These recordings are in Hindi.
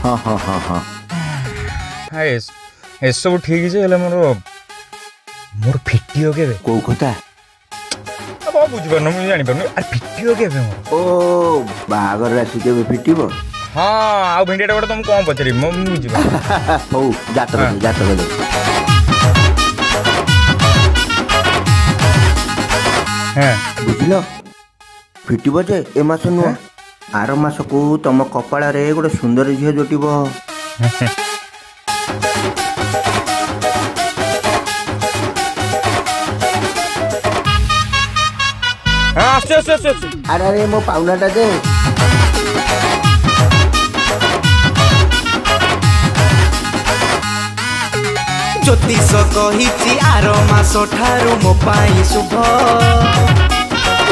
हाँ हाँ हाँ हाँ ए सब ठीक जे हेले मोर फिटियो केबे को कथा अब बुझ परन मु जानि परन अरे फिटियो केबे मोर ओ बागर राशि केबे फिटिबो हां आ भिंडियाटा गोटे तुम कोन पचरी मु बुझ हो जात गले हां बुझलो फिटिबो जे ए मास नु आर मास को तम कपाळ रे गोटे सुंदर झियो जोटिबो अरे मो पाउनाटा दे ज्योतिष कहिछि आर मास ठारू मो पाई शुभ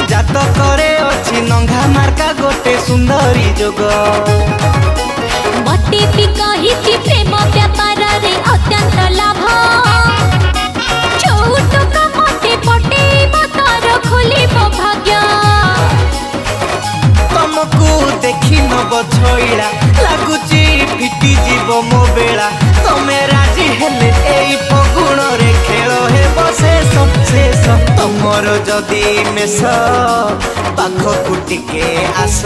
जात करे अछि नंगा मार्का गोटे सुंदरी जोग मते भी कहिछि प्रेम व्यापार रे अत्यंत लाभ छोट कमते पटे मतार खोलिबो भाग्य तुमको देखि नब छइला लागुची फिटी जीव मो बेला तमे राजी हेले एई फगुण रे खेल हे बसेस शेष तमर जदी मेस पाख कुटिके आस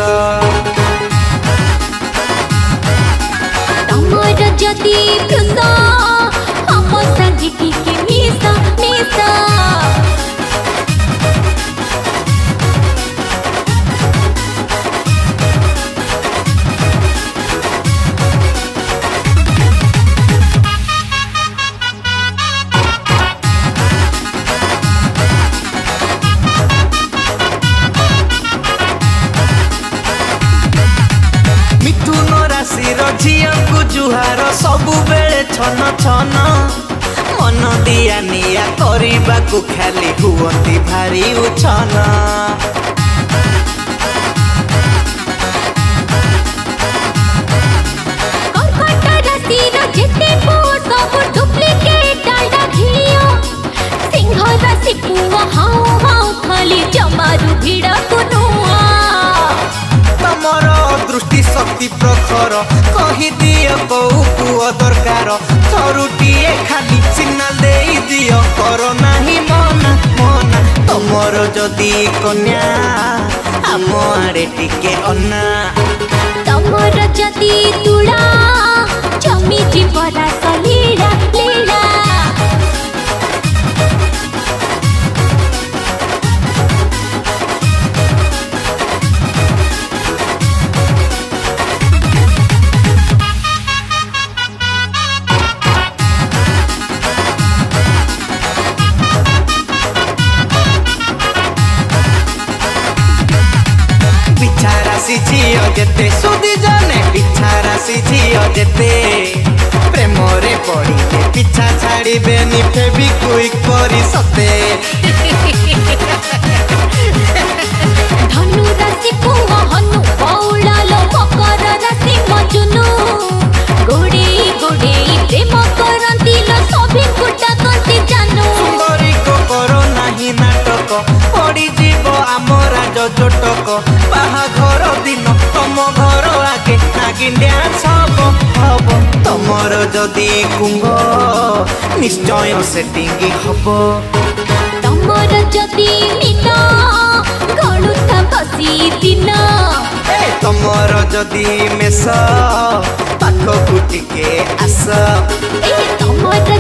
तमर जदी कृष्ण हम संगी के मिसा मिसा जुहार सबु बेले छन छन मन दिया निया करिबा को खाली हुअती भारी उछन दृष्टि शक्ति प्रखर कही दियो कौ पुओ दरकार थरुटिए खाली सिग्नल दे दियो करो नाही मना मना तमर जदी कन्या आम आड़े टिके अन्ना तमर जदी तुड़ा जमी जीवरा सलीला लीला झियो जेते सुधी जाने पिछा राशि झियो जेते प्रेम रे पड़ी पिछा छाड़ी बेनी फेबी क्विक करी सते धनु राशि पुआ हनु पौला लो मकर राशि मजुनु गोडे गोडे प्रेम करंती लो सभी कुटा करती जानू सुंदरी को करो नाही नाटक पड़ी जीव आमरा जोटक बाहा घर दिन तम घर आगे नागिन डांस हब तमर जदी कुंभ निश्चय सेटिंग हब तमर जदी मीना गळुता बसी दिन तमर जदी मेस पाख कुटिके आस तमर